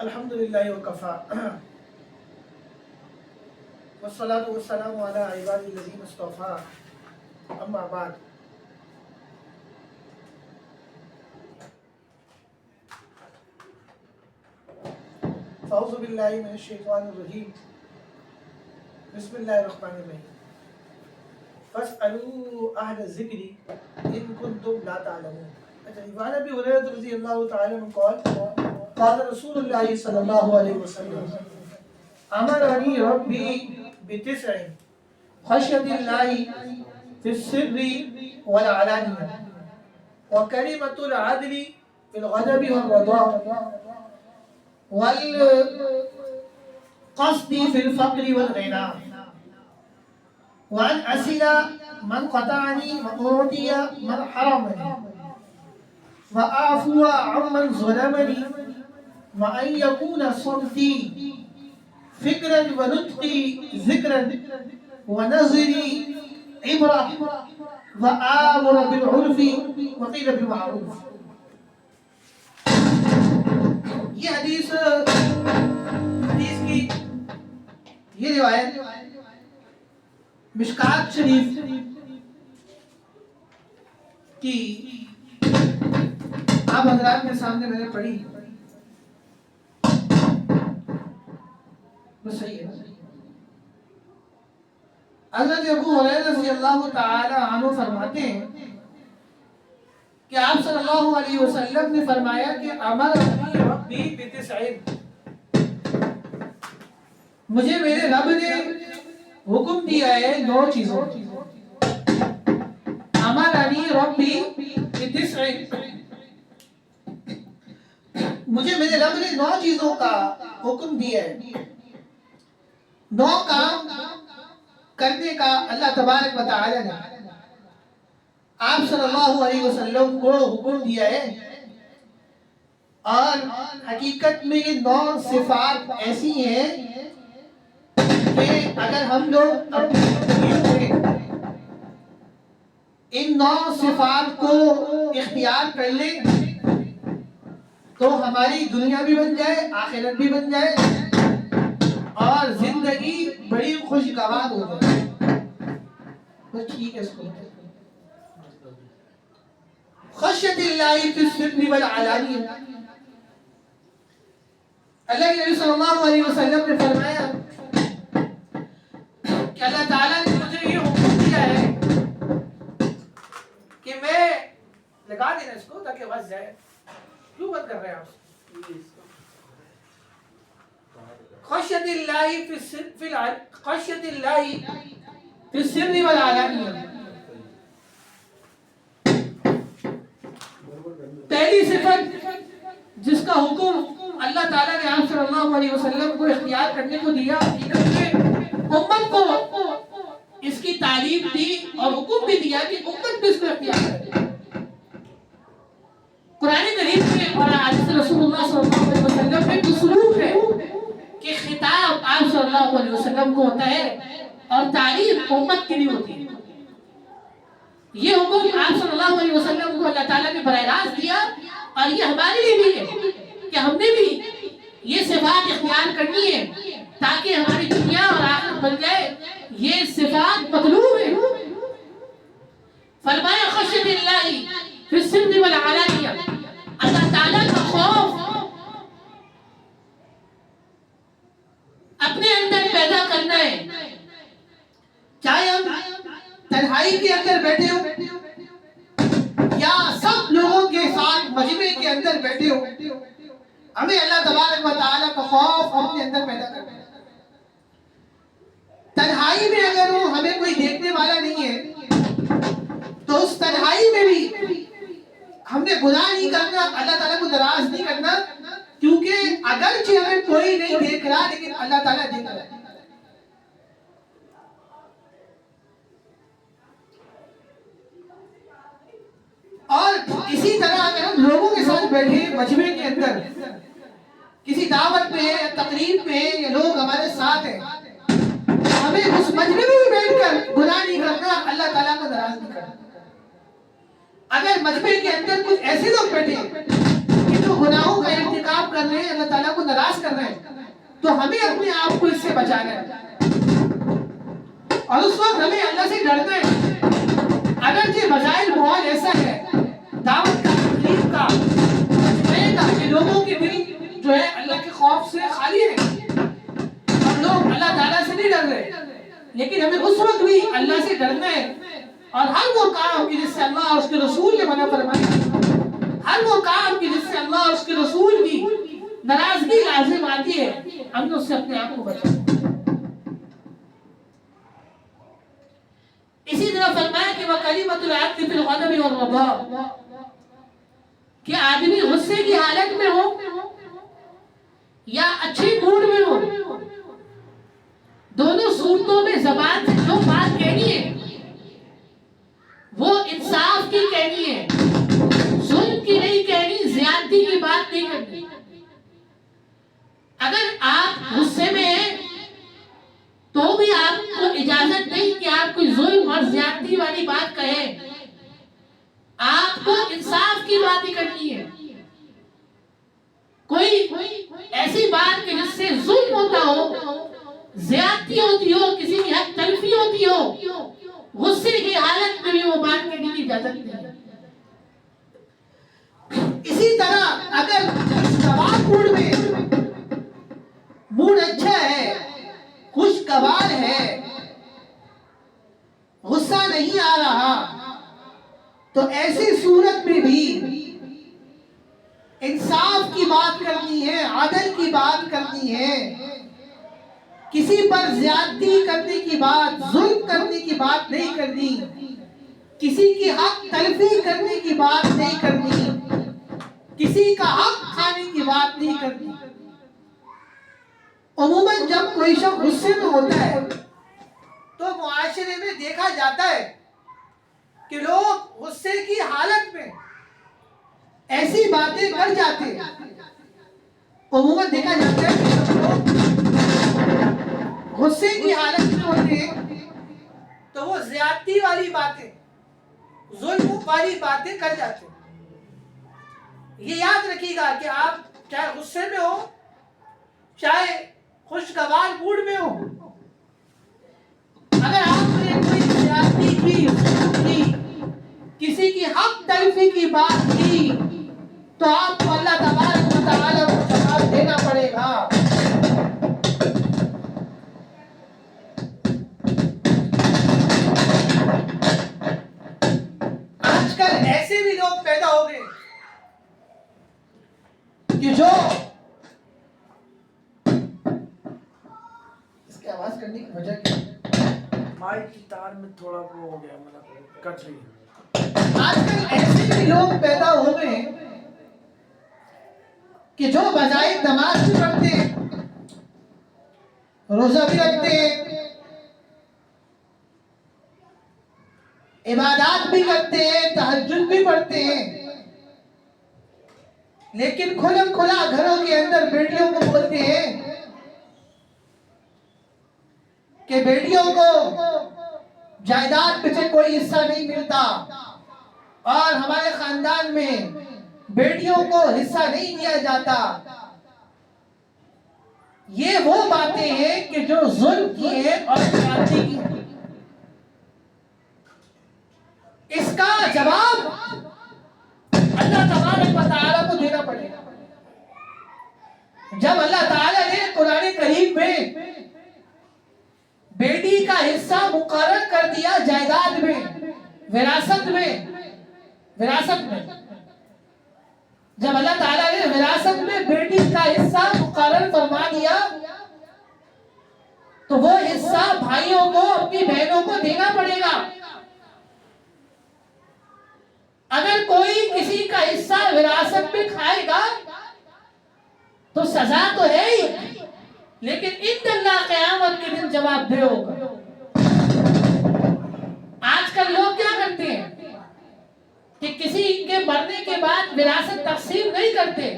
الحمدللہ وکفا والصلاة والسلام علی عباد الذین اصطفیٰ اما بعد. فاعوذ باللہ من الشیطان الرجیم. بسم اللہ الرحمن الرحیم. فاسألوا اہل الذکر ان کنتم لا تعلمون. وعن ابی ہریرہ رضی اللہ تعالی عنہ قال قال رسول اللہ صلی اللہ علیہ وسلم امرنی ربی بتسع خشیۃ اللہ فی السر والعلانیہ وکلمۃ العدل فی الغضب والرضا والقصد فی الفقر والغنى وأن أسل من قطعني وأعطي من حرمني وأعفو عمن ظلمني وأن يكون صمتي فكرا ونطقي ذكرا ونظري عبرة وآمر بالعرف وقيل بالمعروف. یہ حدیث کی یہ روایت مشکات شریف کی آپ حضرات کے سامنے میں نے پڑھی. بس صحیح ہے. حضرت ابو ہریرہ رضی اللہ تعالی عنہ فرماتے ہیں کہ آپ صلی اللہ علیہ وسلم نے فرمایا کہ امرنی ربی بتسع، مجھے میرے رب نے حکم دیا ہے 9 چیزوں. امرنی ربی بتسع، مجھے میرے رب نے 9 چیزوں کا حکم دیا ہے. 9 کام کرنے کا اللہ تبارک و تعالی نے آپ صلی اللہ علیہ وسلم کو حکم دیا ہے. اور حقیقت میں یہ 9 صفات ایسی ہیں کہ اگر ہم لوگ اپنی زندگیوں میں ان 9 صفات کو اختیار کر لیں تو ہماری دنیا بھی بن جائے، آخرت بھی بن جائے اور زندگی بڑی خوشگوار ہو جائے. بس ٹھیک ہے. اس کو خشیۃ اللہ فی السر والعلانیہ، اللہ کے نبی صلی اللہ علیہ وسلم نے فرمایا کہ اللہ تعالیٰ نے مجھے یہ حکم دیا ہے کہ میں لگا دینا اس کو تاکہ بس جائے. کیوں بند کر رہے ہیں آپ؟ خشیۃ اللہ فی السر والعلانیہ. پہلی صفت جس کا حکم اللہ تعالیٰ نے آپ صلی اللہ علیہ وسلم کو اختیار کرنے کو دیا، امت کو اس کی تعلیم دی اور حکم بھی دیا کہ امت بھی اس کو اختیار کرے. قرآن کریم میں اور حدیث رسول اللہ صلی اللہ علیہ وسلم میں اسلوب ہے کہ خطاب آپ صلی اللہ علیہ وسلم کو ہوتا ہے اور تعلیم امت کے لیے ہوتی ہے. یہ حکم آپ صلی اللہ علیہ وسلم کو اللہ تعالیٰ نے براہ راست دیا اور یہ ہمارے لیے بھی ہے کہ ہم نے بھی یہ صفات اختیار کرنی ہے تاکہ ہماری دنیا اور آخرت بن جائے. یہ صفات مطلوب ہے. فرمایا خشیۃ اللہ فی السر والعلانیہ، اللہ تعالیٰ کا خوف اپنے اندر پیدا کرنا ہے. چاہے ہم تنہائی کے اندر بیٹھے ہو یا سب لوگوں کے ساتھ مجمع کے اندر بیٹھے ہو، ہمیں اللہ تبارک و تعالیٰ کا خوف اپنے اندر پیدا کرنا ہے. تنہائی میں اگر ہمیں کوئی دیکھنے والا نہیں ہے تو اس تنہائی میں بھی ہم نے گناہ نہیں کرنا، اللہ تعالیٰ کو ناراض نہیں کرنا، کیونکہ اگرچہ ہمیں کوئی نہیں دیکھ رہا لیکن اللہ تعالیٰ دیکھ رہا ہے. اور اسی طرح اگر ہم لوگوں کے ساتھ بیٹھے مجمع کے اندر کسی دعوت میں یا تقریب میں یہ لوگ ہمارے ساتھ ہیں، ہمیں اس مجمع میں بھی بیٹھ کر گناہ نہیں کرنا، اللہ تعالیٰ کو ناراض نہیں کرنا۔ اگر مجمع کے اندر کچھ ایسے لوگ بیٹھے کہ جو گناہوں کا ارتکاب کر رہے ہیں، اللہ تعالیٰ کو ناراض کر رہے ہیں، تو ہمیں اپنے آپ کو اس سے بچانا ہے اور اس وقت ہمیں اللہ سے ڈرنا ہے۔ اگرچہ بظاہر ماحول ایسا ہے دعوت کا، تقریب کا، مجمع کا، کہ لوگوں کے دل جو ہے اللہ کے خوف سے خالی ہے اور لوگ اللہ تعالیٰ سے نہیں ڈر رہے، لیکن ہمیں اس وقت بھی اللہ سے ڈرنا ہے اور ہر وہ کام کی جس سے اللہ اور اس کے رسول نے منع فرمایا، ہر وہ کام کی جس سے اللہ اور اس کے رسول کی ناراضگی لازم آتی ہے، ہم نے اس سے اپنے آپ کو بچانا۔ اسی طرح فرمایا کہ وَكَلِمَةُ الْعَبْدِ فِي الْغَضَبِ وَالرَّضَاءِ، کہ آدمی غصے کی حالت میں ہو یا اچھی موڈ میں ہو، دونوں صورتوں میں زبان سے جو بات کہنی ہے وہ انصاف کی کہنی ہے، ظلم کی نہیں کہنی، زیادتی کی بات نہیں کرنی۔ اگر آپ غصے میں ہیں تو بھی آپ کو اجازت نہیں کہ آپ کوئی ظلم اور زیادتی والی بات کہیں، آپ کو انصاف کی بات ہی کرنی ہے۔ کوئی ایسی بات کہ جس سے ظلم ہوتا ہو، زیادتی ہوتی ہو، کسی کی حق تلفی ہوتی ہو، غصے کی حالت میں بھی وہ بات کہنے کی اجازت نہیں ہے۔ اسی طرح اگر خوشگوار موڈ اچھا ہے، خوشگوار ہے، غصہ نہیں آ رہا، تو ایسی صورت میں بھی انصاف کی بات کرنی ہے، عدل کی بات کرنی ہے، کسی پر زیادتی کرنے کی بات، ظلم کرنے کی بات نہیں کرنی، کسی کی حق تلفی کرنے کی بات نہیں کرنی، کسی کا حق کھانے کی بات نہیں کرنی۔ عموماً جب کوئی شخص غصے میں ہوتا ہے تو معاشرے میں دیکھا جاتا ہے کہ لوگ غصے کی حالت میں ایسی باتیں کر جاتے ہیں۔ عموماً دیکھا جاتا ہے کہ لوگ غصے کی حالت میں ہوتے ہیں تو وہ زیادتی والی باتیں، ظلم والی باتیں کر جاتے ہیں۔ یہ یاد رکھیے گا کہ آپ چاہے غصے میں ہو، چاہے خوشگوار موڈ میں ہو، اگر آپ نے کوئی زیادتی کی، کسی کی حق تلفی کی بات کی، تو آپ کو اللہ تبارک و تعالیٰ کو جواب دینا پڑے گا۔ آج کل ایسے بھی لوگ پیدا ہو گئے کہ جو اس کی آواز کرنے کی وجہ کیا ہے؟ مائک کی تار میں تھوڑا وہ ہو گیا، مطلب کٹ رہی ہے۔ آج کل ایسے بھی لوگ پیدا ہو گئے کہ جو بظاہر نماز بھی پڑھتے ہیں، روزہ بھی رکھتے ہیں، عبادات بھی کرتے ہیں، تہجد بھی پڑھتے ہیں، لیکن کھلم کھلا گھروں کے اندر بیٹیوں کو بولتے ہیں کہ بیٹیوں کو جائیداد پہ سے کوئی حصہ نہیں ملتا اور ہمارے خاندان میں بیٹیوں کو حصہ نہیں دیا جاتا۔ یہ وہ باتیں ہیں کہ جو ظلم کی ہے اور زیادتی کی ہے۔ اس کا جواب اللہ تبارک و تعالیٰ کو دینا پڑے گا۔ جب اللہ تعالیٰ نے قرآن کریم میں بیٹی کا حصہ مقرر کر دیا جائیداد میں، وراثت میں، جب اللہ تعالیٰ نے وراثت میں بیٹی کا حصہ مقرر فرما دیا تو وہ حصہ بھائیوں کو، اپنی بہنوں کو دینا پڑے گا۔ اگر کوئی کسی کا حصہ وراثت میں کھائے گا تو سزا تو ہے ہی، لیکن ان اللہ قیامت کے دن جواب دہ ہوگا۔ آج کل لوگ کیا کرتے ہیں؟ کہ کسی کے مرنے کے بعد وراثت تقسیم نہیں کرتے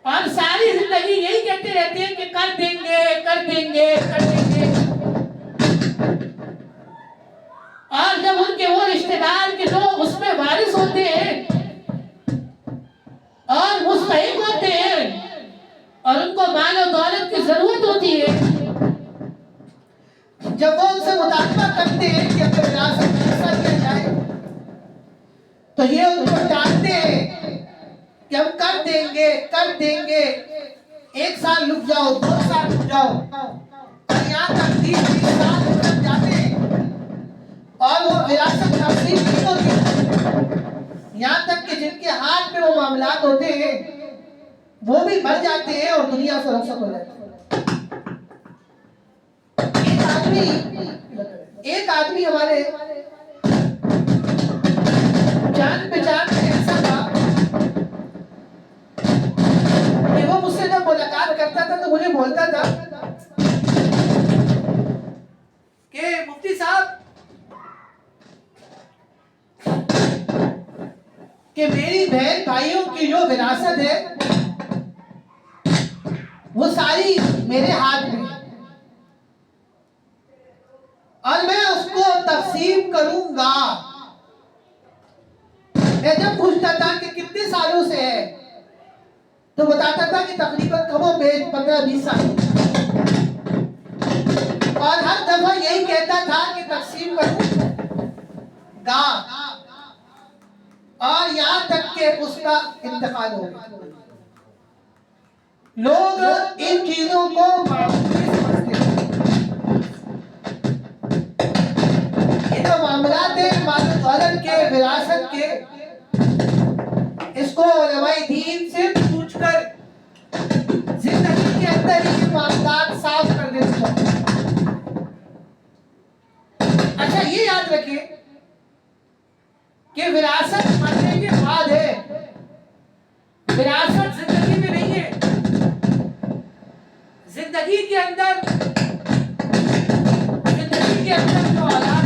اور ساری زندگی یہی کہتے رہتے ہیں کہ کر دیں گے کر دیں گے کر دیں گے، اور جب ان کے وہ رشتہ دار کے لوگ اس میں وارث ہوتے ہیں اور مستحق ہوتے ہیں اور ان کو مال و دولت کی ضرورت ہوتی ہے، جب وہ ان سے مطالبہ کرتے ہیں کہ اپنے وراثت میں حصہ دیا جائے تو یہ ان کو ڈانٹتے ہیں کہ ہم کر دیں گے کر دیں گے، 1 سال رک جاؤ 2 سال رک جاؤ، اور یہاں تک 20 سال گزر جاتے ہیں اور وہ وراثت تقسیم نہیں ہوتی، یہاں تک کہ جن کے ہاتھ میں وہ معاملات ہوتے ہیں وہ بھی مر جاتے ہیں اور دنیا سے رخصت ہو جاتے ہیں۔ ایک آدمی ہمارے جان پہچان میں ایسا تھا کہ وہ مجھ سے جب ملاقات کرتا تھا تو مجھے بولتا تھا کہ مفتی صاحب کہ میری بہن بھائیوں کی جو وراثت ہے وہ ساری میرے ہاتھ میں اور میں اس کو تقسیم کروں گا۔ میں جب پوچھتا تھا کہ کتنے سالوں سے ہے تو بتاتا تھا کہ تقریباً کم و بیش 15-20 سال، اور ہر دفعہ یہی کہتا تھا کہ تقسیم کروں گا، اور یہاں تک کہ اس کا انتقال ہو گیا۔ لوگ ان چیزوں کو معمولی سمجھتے ہیں، یہ جو معاملات ہیں مال و دولت کے وراثت کے، اس کو علماء دین سے پوچھ کر زندگی کے اندر یہ معاملات صاف کر دیتے ہیں۔ اچھا یہ یاد رکھیے کہ وراثت مرنے کے بعد ہے، وراثت زندگی میں نہیں ہے۔ زندگی کے اندر جو اولاد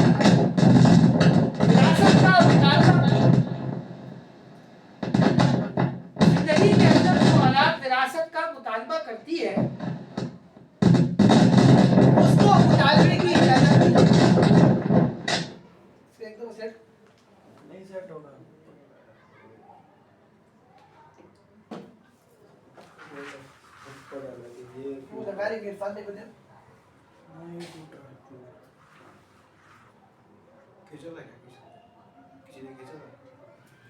وراثت کا مطالبہ، زندگی کے اندر جو اولاد وراثت کا مطالبہ کرتی ہے اس کو مطالبے کی اجازت نہیں سیٹ ہوگا۔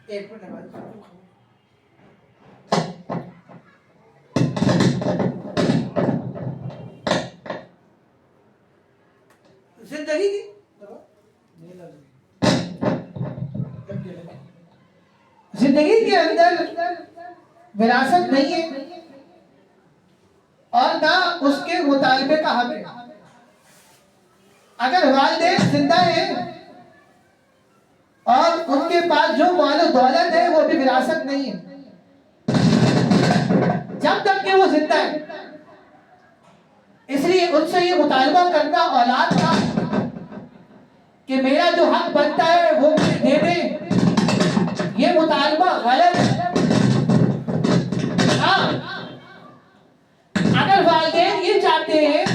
ایک منٹ لگا دیں۔ زندگی کی زندگی کے اندر وراثت نہیں ہے اور نہ اس کے مطالبے کا حق ہے۔ اگر والدین زندہ ہیں اور ان کے پاس جو مال و دولت ہے وہ بھی وراثت نہیں ہے جب تک کہ وہ زندہ ہے، اس لیے ان سے یہ مطالبہ کرنا اولاد کا کہ میرا جو حق بنتا ہے وہ مجھے دے دیں، یہ مطالبہ غلط ہے۔ ہاں اگر والدین یہ چاہتے ہیں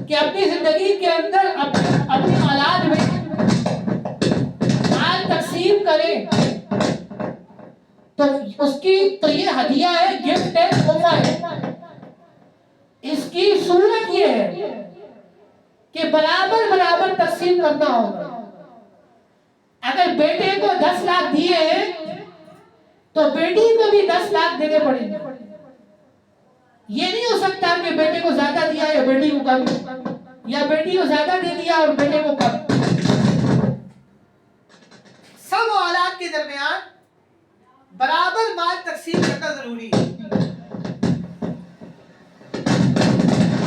کہ اپنی زندگی کے اندر اپنی اولاد میں مال تقسیم کریں تو اس کی تو یہ ہدیہ ہے، گفٹ ہے، تحفہ ہے۔ اس کی صورت یہ ہے کہ برابر برابر تقسیم کرنا ہوگا۔ اگر بیٹے کو 10 لاکھ دیے ہیں تو بیٹی کو بھی 10 لاکھ دینے پڑیں گے۔ یہ نہیں ہو سکتا کہ بیٹے کو زیادہ دیا یا بیٹی کو کم، یا بیٹی کو زیادہ دے دیا اور بیٹے کو کم۔ سب اولاد کے درمیان برابر مال تقسیم کرنا ضروری ہے۔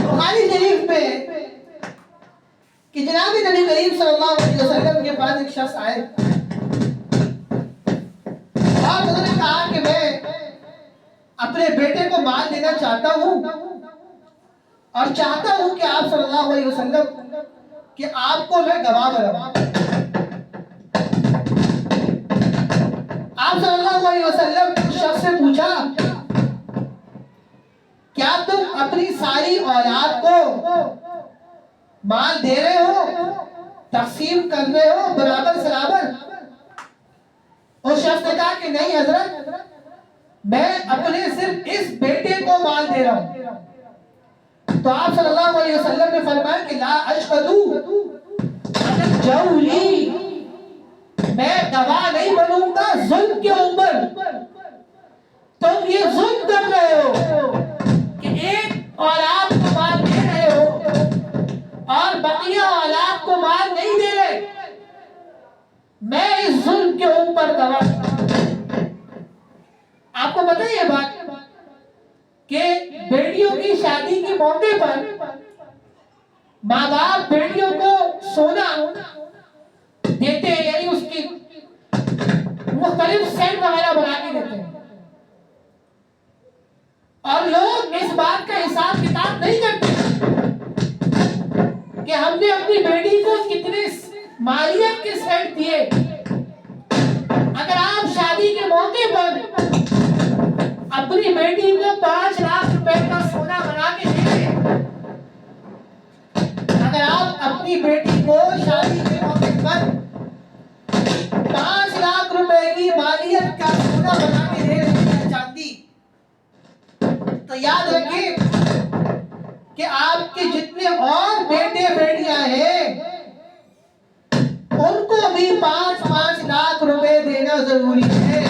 بخاری شریف میں کہ جناب نبی کریم صلی اللہ علیہ وسلم کے پاس ایک شخص آئے اور انہوں نے کہا کہ میں اپنے بیٹے کو مال دینا چاہتا ہوں اور چاہتا ہوں کہ آپ صلی اللہ علیہ وسلم کہ آپ کو میں گواہ بناؤں۔ آپ صلی اللہ علیہ وسلم نے اس شخص سے پوچھا کیا تم اپنی ساری اولاد کو مال دے رہے ہو، تقسیم کر رہے ہو برابر سرابر؟ اس شخص نے کہا کہ نہیں حضرت، میں اپنے صرف اس بیٹے کو مال دے رہا ہوں۔ تو آپ صلی اللہ علیہ وسلم نے فرمایا کہ لا اشهدو جولی، میں گواہ نہیں بنوں گا ظلم کے اوپر۔ تم یہ ظلم کر رہے ہو کہ ایک اولاد کو مال دے رہے ہو اور بقیہ اولاد کو مال نہیں دے رہے، میں اس ظلم کے اوپر گواہ۔ آپ کو پتہ ہے یہ بات کہ بیٹیوں کی شادی کے موقع پر ماں باپ بیٹیوں کو سونا دیتے ہیں، یعنی اس کی مختلف سیٹ وغیرہ بنا کے دیتے ہیں، اور لوگ اس بات کا حساب کتاب نہیں کرتے کہ ہم نے اپنی بیٹی کو کتنے مالیت کے سیٹ دیے۔ اگر آپ شادی کے موقع پر اپنی بیٹی کو 5 لاکھ روپے کا سونا بنا کے دے دیں، اگر آپ اپنی بیٹی کو شادی کے موقع پر 5 لاکھ روپے کی مالیت کا سونا بنا کے دے دیں چاندی، تو یاد رکھیں کہ آپ کے جتنے اور بیٹے بیٹیاں ہیں ان کو بھی 5 لاکھ روپے دینا ضروری ہے،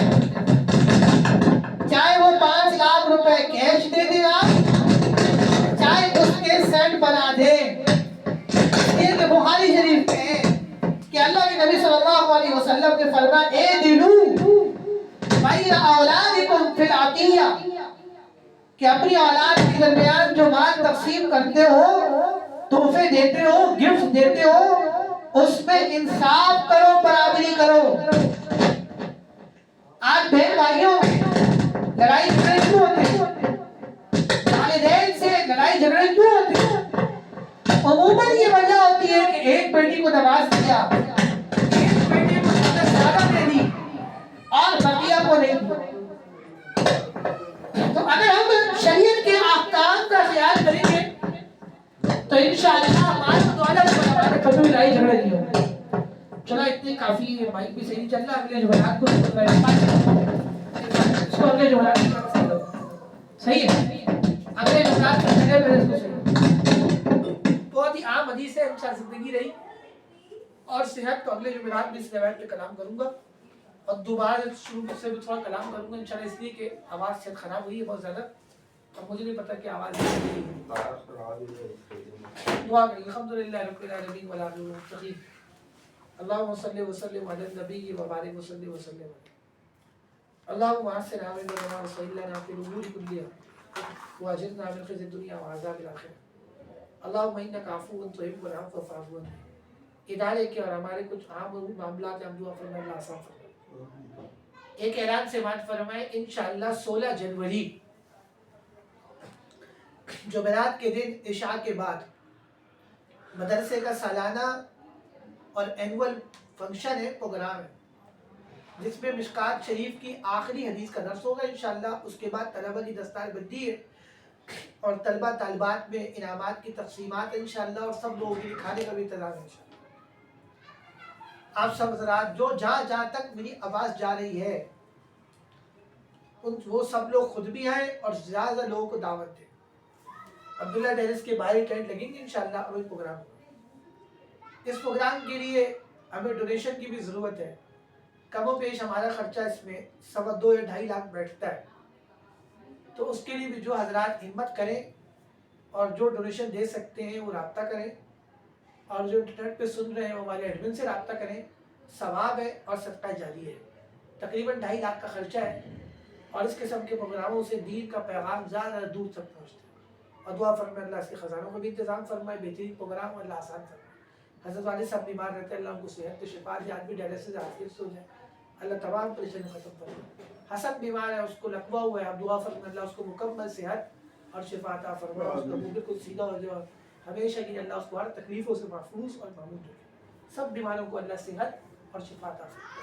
چاہے وہ 5 لاکھ روپے کیش دے دیں آپ، چاہے اس کے سیٹ بنا دیں۔ یہ کہ بخاری شریف میں ہے کہ اللہ کے نبی صلی اللہ علیہ وسلم نے فرمایا اے دلو بین اولادکم فی العطیہ، کہ اپنی اولاد کے درمیان جو مال تقسیم کرتے ہو، تحفے دیتے ہو، گفٹ دیتے ہو، اس میں انصاف کرو، برابری کرو۔ آج بہن بھائیوں میں لڑائی جھگڑے کیوں ہوتے ہیں؟ والدین سے لڑائی جھگڑے کیوں ہوتے ہیں؟ عموماً یہ وجہ ہوتی ہے کہ ایک بیٹی کو نواز دیا، ایک بیٹی کو زیادہ دے دی اور بقیہ کو نہیں دیا۔ تو اگر ہم شریعت کے احکام کا خیال کریں گے تو انشاءاللہ ہمارے دولت کو ہمارے کبھی لڑائی جھگڑے نہیں ہوگی۔ چلو اتنی کافی ہے، مائک بھی صحیح چل رہا ہے، اگلے جمعرات کو اس کو اگلے جمعرات صحیح ہے، اگلے جمعرات کو صحیح ہے۔ بہت ہی عام حدیث ہے، انشاءاللہ زندگی رہی اور صحت تو اگلے جمعرات بھی اس روایت پہ کلام کروں گا، اور دوبارہ شروع سے بھی تھوڑا کلام کروں گا انشاءاللہ، اس لیے کہ آواز سے خراب ہوئی ہے بہت زیادہ، اور مجھے نہیں پتا کہ آواز دعا کریں۔ الحمدللہ رب العالمین والعاقبۃ للمتقین، اللہم صلی وسلم علی النبی وبارک وسلم وسلم، اللہم احسن عاملنا وسہل لنا فی الامور کلھا واجرنا من خزی الدنیا وعذاب الآخرہ، اللہم انک عفو تحب العفو فاعف عنا۔ ادارے کے اور ہمارے کچھ عام معاملات ہم دعا فرمائے اللہ آسان فرمائے۔ ایک اعلان سے بات فرمائے، انشاءاللہ 16 جنوری جمعرات کے دن عشاء کے بعد مدرسے کا سالانہ اور اینول فنکشن ہے، پروگرام ہے، جس میں مشکات شریف کی آخری حدیث کا درس ہوگا انشاءاللہ۔ اس کے بعد طلبہ کی دستار بندی ہے اور طلبہ طالبات میں انعامات کی تقسیمات ہے انشاءاللہ، اور سب لوگوں کے لیے کھانے کا بھی انتظام ہے انشاءاللہ۔ آپ سب حضرات جو جہاں تک میری آواز جا رہی ہے وہ سب لوگ خود بھی آئیں اور زیادہ لوگوں کو دعوت دیں۔ عبداللہ ٹیرس کے باہر ٹینٹ لگیں گے انشاءاللہ، اور وہی پروگرام ہوگا۔ اس پروگرام کے لیے ہمیں ڈونیشن کی بھی ضرورت ہے، کم و بیش ہمارا خرچہ اس میں 2.25 یا 2.5 لاکھ بیٹھتا ہے، تو اس کے لیے بھی جو حضرات ہمت کریں اور جو ڈونیشن دے سکتے ہیں وہ رابطہ کریں، اور جو انٹرنیٹ پہ سن رہے ہیں وہ ہمارے ایڈمن سے رابطہ کریں، ثواب ہے اور صدقہ جاری ہے۔ تقریباً 2.5 لاکھ کا خرچہ ہے، اور اس قسم کے پروگراموں سے دین کا پیغام زیادہ دور تک پہنچتا ہے، اور دعا فرمائے اللہ اس کے خزانوں کو بھی انتظام فرمائے، بہترین پروگرام اور اللہ آسان فرمائے۔ حضرت والد صاحب بیمار رہتے ہیں، اللہ ان کو صحت و شفا دے، آج بھی ڈائلسس عافیت سے ہو جائے، اللہ تمام پریشانی ختم فرمائے۔ حسن بیمار ہے، اس کو لقوہ ہوا ہے، اب دعا فرمائے اللہ اس کو مکمل صحت اور شفا عطا فرمائے، اس کا منہ بالکل سیدھا ہو جائے، ہمیشہ کی اللہ اس کو ہر تکلیفوں سے محفوظ اور محمود رکھے۔ سب بیماروں کو اللہ صحت اور شفا عطا فرمائے۔